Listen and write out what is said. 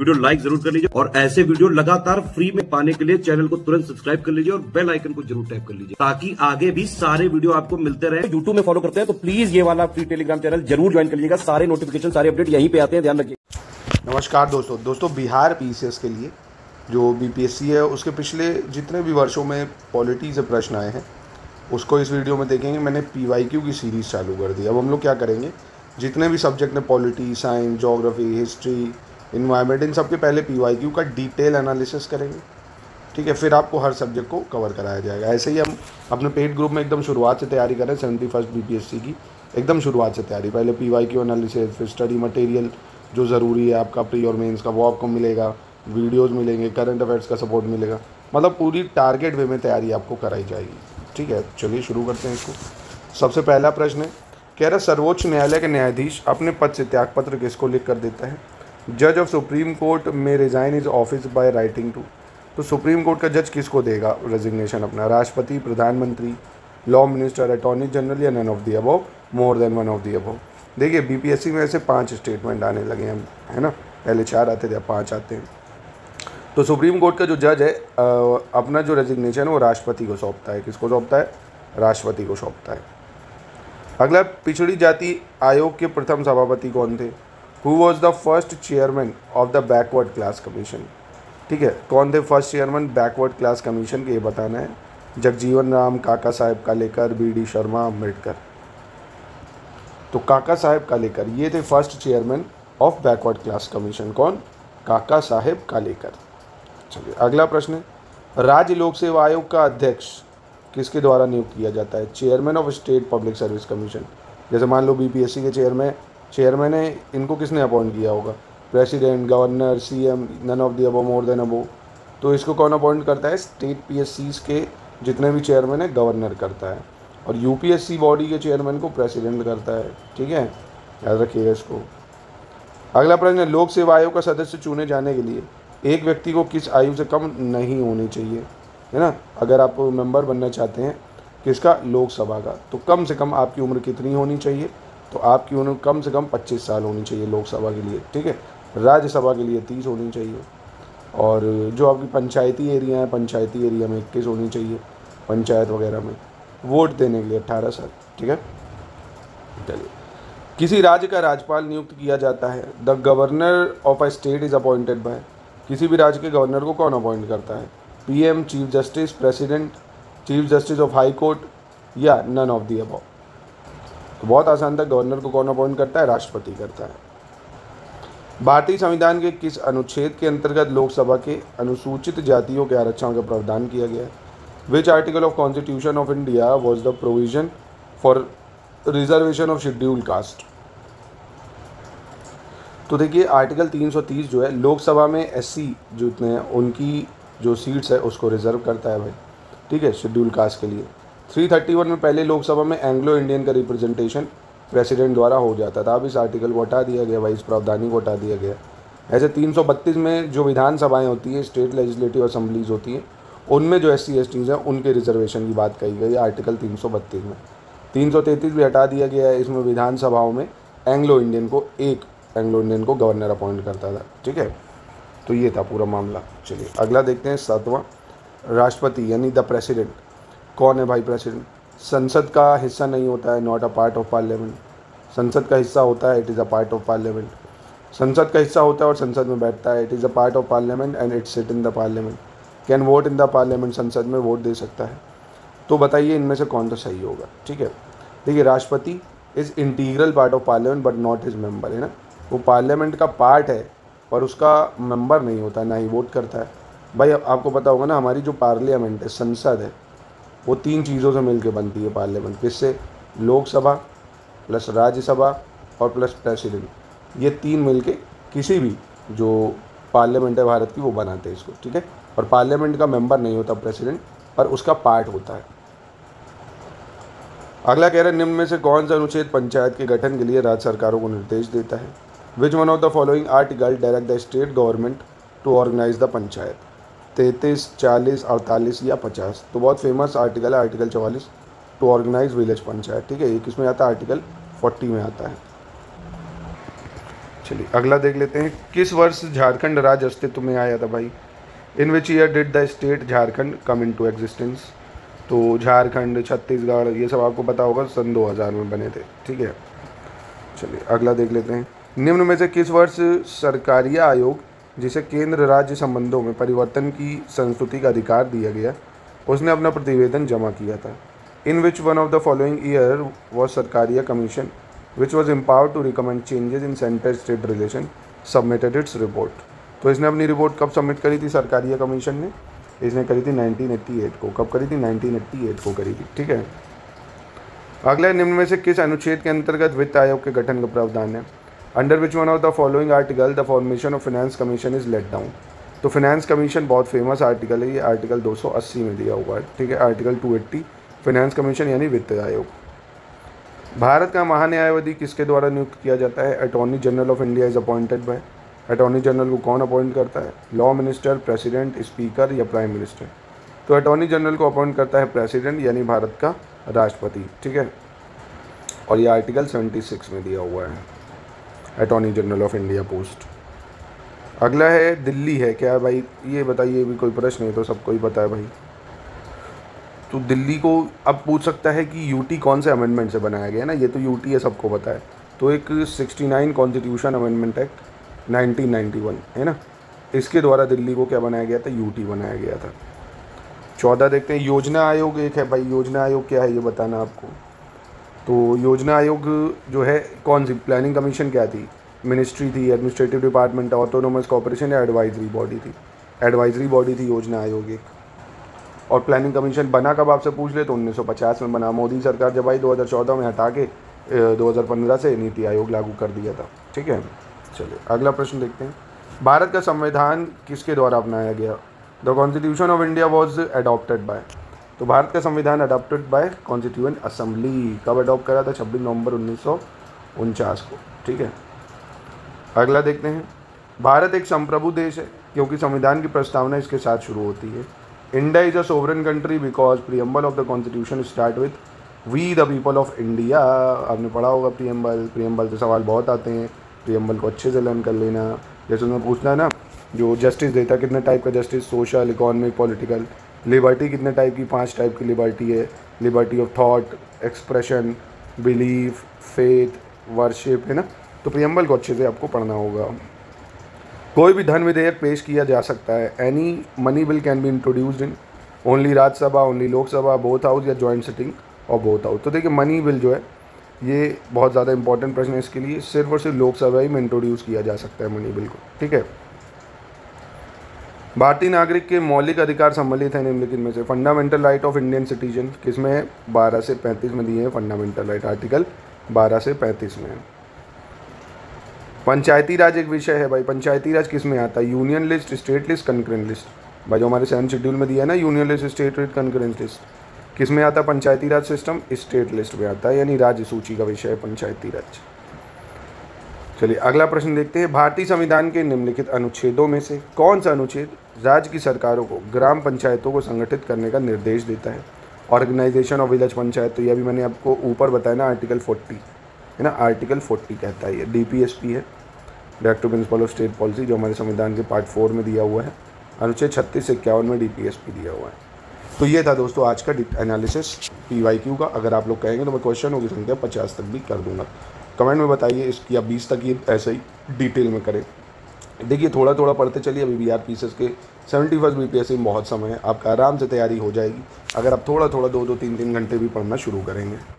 Video like जरूर कर लीजिए और ऐसे वीडियो लगातार फ्री में पाने के लिए चैनल को तुरंत सब्सक्राइब कर लीजिए और बेल आइकन को जरूर टैप कर लीजिए ताकि आगे भी सारे वीडियो आपको मिलते रहे। यूट्यूब में फॉलो करते हैं तो प्लीज ये वाला फ्री टेलीग्राम चैनल जरूर ज्वाइन कर लीजिएगा। सारे नोटिफिकेशन सारे अपडेट यहीं पे आते हैं, ध्यान रखिए। नमस्कार दोस्तों बिहार पीसीएस के लिए जो बीपीएससी है उसके पिछले जितने भी वर्षों में पॉलिटी से प्रश्न आए हैं उसको इस वीडियो में देखेंगे। मैंने पीवाईक्यू की सीरीज़ चालू कर दी। अब हम लोग क्या करेंगे, जितने भी सब्जेक्ट में polity, science, geography, history, environment, इन सब के पहले पीवाईक्यू का डिटेल एनालिसिस करेंगे, ठीक है। फिर आपको हर सब्जेक्ट को कवर कराया जाएगा। ऐसे ही हम अपने पेड ग्रुप में एकदम शुरुआत से तैयारी कर रहे हैं 71st बीपीएससी की, एकदम शुरुआत से तैयारी। पहले पीवाईक्यू एनालिसिस, फिर स्टडी मटेरियल जो ज़रूरी है आपका प्री और मेंस का वो आपको मिलेगा, वीडियोज़ मिलेंगे, करंट अफेयर्स का सपोर्ट मिलेगा, मतलब पूरी टारगेट वे में तैयारी आपको कराई जाएगी, ठीक है। चलिए शुरू करते हैं इसको। सबसे पहला प्रश्न है, कह रहा सर्वोच्च न्यायालय के न्यायाधीश अपने पद से त्यागपत्र किसको लिख कर देता है? जज ऑफ सुप्रीम कोर्ट में resign his office by writing to. तो सुप्रीम कोर्ट का जज किसको देगा रेजिग्नेशन अपना? राष्ट्रपति, प्रधानमंत्री, लॉ मिनिस्टर, अटॉर्नी जनरल या none of the above, more than one of the above. देखिए बीपीएससी में ऐसे 5 स्टेटमेंट आने लगे हैं, है ना। पहले 4 आते थे, अब 5 आते हैं। तो सुप्रीम कोर्ट का जो जज है अपना जो रेजिग्नेशन है वो राष्ट्रपति को सौंपता है। किसको सौंपता है? राष्ट्रपति को सौंपता है। अगला, पिछड़ी जाति आयोग के प्रथम सभापति कौन थे? Who was the first chairman of the backward class commission? ठीक है, कौन थे first chairman backward class commission के, ये बताना है। जगजीवन राम, काका साहेब कालेकर, बी.डी. शर्मा, अम्बेडकर। तो काका साहेब कालेकर ये थे first chairman of backward class commission. कौन? काका साहेब कालेकर। चलिए अगला प्रश्न, राज्य लोक सेवा आयोग का अध्यक्ष किसके द्वारा नियुक्त किया जाता है? Chairman of state public service commission. जैसे मान लो बीपीएससी के चेयरमैन है, इनको किसने अपॉइंट किया होगा? President, governor, CM, none of the above, more than above. तो इसको कौन अपॉइंट करता है? स्टेट पीएससीज के जितने भी चेयरमैन है गवर्नर करता है, और यूपीएससी बॉडी के चेयरमैन को प्रेसिडेंट करता है, ठीक है, याद रखिएगा इसको। अगला प्रश्न है, लोक सेवा आयोग का सदस्य चुने जाने के लिए एक व्यक्ति को किस आयु से कम नहीं होनी चाहिए, है ना। अगर आप मेंबर बनना चाहते हैं किसका? लोकसभा का, तो कम से कम आपकी उम्र कितनी होनी चाहिए? तो आपकी उम्र कम से कम 25 साल होनी चाहिए लोकसभा के लिए, ठीक है। राज्यसभा के लिए 30 होनी चाहिए, और जो आपकी पंचायती एरिया है, पंचायती एरिया में 21 होनी चाहिए, पंचायत वगैरह में वोट देने के लिए 18 साल, ठीक है। चलिए, किसी राज्य का राज्यपाल नियुक्त किया जाता है। The governor of a state is appointed by. किसी भी राज्य के गवर्नर को कौन अपॉइंट करता है? PM, chief justice, president, chief justice of high court या नन ऑफ द अबव। तो बहुत आसान था, गवर्नर को कौन अपॉइंट करता है? राष्ट्रपति करता है। भारतीय संविधान के किस अनुच्छेद के अंतर्गत लोकसभा के अनुसूचित जातियों के आरक्षण का प्रावधान किया गया है? Which article of constitution of India was the provision for reservation of scheduled caste? तो देखिए आर्टिकल 330 जो है लोकसभा में एससी जो इतने हैं उनकी जो सीट्स है उसको रिजर्व करता है भाई, ठीक है, शेड्यूल कास्ट के लिए। 331 में पहले लोकसभा में एंग्लो इंडियन का रिप्रेजेंटेशन प्रेसिडेंट द्वारा हो जाता था। अब इस आर्टिकल को हटा दिया गया भाई, इस प्रावधान को हटा दिया गया। ऐसे 332 में जो विधानसभाएं होती हैं, स्टेट लेजिस्लेटिव असेंबलीज होती हैं, उनमें जो SC STs हैं उनके रिजर्वेशन की बात कही गई है आर्टिकल 332 में। 333 भी हटा दिया गया है, इसमें विधानसभाओं में एंग्लो इंडियन को गवर्नर अपॉइंट करता था, ठीक है। तो ये था पूरा मामला। चलिए अगला देखते हैं, 7वां, राष्ट्रपति यानी द प्रेसिडेंट। कौन है भाई प्रेसिडेंट? संसद का हिस्सा नहीं होता है, not a part of parliament. संसद का हिस्सा होता है, it is a part of parliament. संसद का हिस्सा होता है और संसद में बैठता है, it is a part of parliament and it sit in the parliament. Can vote in the parliament, संसद में वोट दे सकता है। तो बताइए इनमें से कौन सा सही होगा, ठीक है। देखिए राष्ट्रपति is integral part of parliament but not his member, है ना। वो पार्लियामेंट का पार्ट है पर उसका मेंबर नहीं होता, ना ही वोट करता है। भाई आपको पता होगा ना, हमारी जो पार्लियामेंट है, संसद है, वो 3 चीज़ों से मिलकर बनती है पार्लियामेंट। किससे? लोकसभा प्लस राज्यसभा और प्लस प्रेसिडेंट, ये 3 मिलके किसी भी जो पार्लियामेंट है भारत की वो बनाते हैं इसको, ठीक है। और पार्लियामेंट का मेंबर नहीं होता प्रेसिडेंट, पर उसका पार्ट होता है। अगला कह रहा है, निम्न में से कौन सा अनुच्छेद पंचायत के गठन के लिए राज्य सरकारों को निर्देश देता है? Which one of the following article direct the state government to organize the panchayat? 33, 40, 48 या 50। तो बहुत फेमस आर्टिकल है article 44, to organize village panchayat, ठीक है। ये किस में आता है? आर्टिकल 40 में आता है। चलिए अगला देख लेते हैं, किस वर्ष झारखंड राज्य अस्तित्व में आया था भाई? In which year did the state Jharkhand come into existence? तो झारखंड, छत्तीसगढ़, ये सब आपको पता होगा, सन 2000 में बने थे। ठीक है, चलिए अगला देख लेते हैं, निम्न में से किस वर्ष सरकारीय आयोग जिसे केंद्र राज्य संबंधों में परिवर्तन की संस्तुति का अधिकार दिया गया, उसने अपना प्रतिवेदन जमा किया था? In which one of the following year was Sarkaria commission which was empowered to recommend changes in centre state relation submitted its report? तो इसने अपनी रिपोर्ट कब सबमिट करी थी सरकारीय कमीशन ने? इसने करी थी 1988 को। कब करी थी? 1988 को करी थी। ठीक है, अगला, निम्न में से किस अनुच्छेद के अंतर्गत वित्त आयोग के गठन का प्रावधान है? Under which one of the following article the formation of finance commission is laid down? तो फाइनेंस कमीशन बहुत फेमस आर्टिकल है, ये आर्टिकल 280 में दिया हुआ है। ठीक है, आर्टिकल 280 फाइनेंस कमीशन यानी वित्त आयोग। भारत का महान्यायवादी किसके द्वारा नियुक्त किया जाता है? Attorney general of India is appointed by. Attorney general को कौन अपॉइंट करता है? लॉ मिनिस्टर, प्रेसिडेंट, स्पीकर या प्राइम मिनिस्टर? तो अटॉर्नी जनरल को अपॉइंट करता है प्रेसिडेंट यानी भारत का राष्ट्रपति। ठीक है, और ये आर्टिकल 76 में दिया हुआ है, attorney general of India post. अगला है, दिल्ली है क्या भाई? ये बताइए, भी कोई प्रश्न है तो सबको ही पता है भाई। तो दिल्ली को अब पूछ सकता है कि यूटी कौन से अमेंडमेंट से बनाया गया है ना, ये तो यूटी है, सबको पता है। तो एक 69 कॉन्स्टिट्यूशन अमेंडमेंट एक्ट 1991 है ना, इसके द्वारा दिल्ली को क्या बनाया गया था? यूटी बनाया गया था। 14 देखते हैं, योजना आयोग एक है भाई। योजना आयोग क्या है ये बताना आपको। तो योजना आयोग जो है कौन सी? प्लानिंग कमीशन क्या थी? मिनिस्ट्री थी, एडमिनिस्ट्रेटिव डिपार्टमेंट, ऑटोनोमस कॉर्पोरेशन या एडवाइजरी बॉडी थी? एडवाइजरी बॉडी थी योजना आयोग एक। और प्लानिंग कमीशन बना कब आपसे पूछ ले तो 1950 में बना। मोदी सरकार जब आई 2014 में हटा के 2015 से नीति आयोग लागू कर दिया था। ठीक है, चलिए अगला प्रश्न देखते हैं, भारत का संविधान किसके द्वारा अपनाया गया? The constitution of India was adopted by. तो भारत का संविधान अडॉप्टेड बाय कॉन्स्टिट्यूएंट असेंबली। कब अडॉप्ट करा था? 26 नवंबर 1949 को। ठीक है, अगला देखते हैं, भारत एक संप्रभु देश है क्योंकि संविधान की प्रस्तावना इसके साथ शुरू होती है। India is a sovereign country because preamble of the constitution start with we the people of India. आपने पढ़ा होगा प्रीएम्बल से सवाल बहुत आते हैं, प्रीएम्बल को अच्छे से लर्न कर लेना। जैसे उसमें पूछना है ना, जो जस्टिस देता है कितने टाइप का justice? Social, economic, political. Liberty कितने टाइप की? 5 टाइप की लिबर्टी है। Liberty of thought, expression, belief, faith, worship, है ना। तो प्रीएम्बल को अच्छे से आपको पढ़ना होगा। कोई भी धन विधेयक पेश किया जा सकता है। Any money bill can be introduced in only Rajya Sabha, only Lok Sabha, both house या जॉइंट सिटिंग और बोथ हाउस। तो देखिए, मनी बिल जो है ये बहुत ज़्यादा इंपॉर्टेंट प्रश्न है, इसके लिए सिर्फ और सिर्फ लोकसभा ही में इंट्रोड्यूस किया जा सकता है मनी बिल को। ठीक है, भारतीय नागरिक के मौलिक अधिकार सम्मिलित हैं निम्नलिखित में से? Fundamental right of Indian citizen किसमें है? 12 से 35 में दिए हैं फंडामेंटल राइट, आर्टिकल 12 से 35 में है। पंचायती राज एक विषय है भाई। पंचायती राज किस में आता है? Union list, state list, concurrent list. भाई जो हमारे 7 शेड्यूल में दिया है ना, union list, state list, concurrent list, किस में आता है पंचायती राज सिस्टम? स्टेट लिस्ट में आता है, यानी राज्य सूची का विषय है पंचायती राज। चलिए अगला प्रश्न देखते हैं, भारतीय संविधान के निम्नलिखित अनुच्छेदों में से कौन सा अनुच्छेद राज्य की सरकारों को ग्राम पंचायतों को संगठित करने का निर्देश देता है? ऑर्गेनाइजेशन ऑफ विलेज पंचायत, तो यह भी मैंने आपको ऊपर बताया ना, आर्टिकल 40 है ना, आर्टिकल 40 कहता है। ये डीपीएसपी है, directive principle of state policy, जो हमारे संविधान के पार्ट 4 में दिया हुआ है। अनुच्छेद 36 से 51 में डीपीएसपी दिया हुआ है। तो ये था दोस्तों आज का एनालिसिस पीवाईक्यू का। अगर आप लोग कहेंगे तो मैं क्वेश्चन की संख्या 50 तक भी कर दूंगा। कमेंट में बताइए इसकी, या 20 तक ये ऐसे ही डिटेल में करें। देखिए थोड़ा थोड़ा पढ़ते चलिए, अभी बीआरपीसीएस के 71 बीपीएससी में बहुत समय है, आपका आराम से तैयारी हो जाएगी अगर आप थोड़ा थोड़ा 2-2, 3-3 घंटे भी पढ़ना शुरू करेंगे।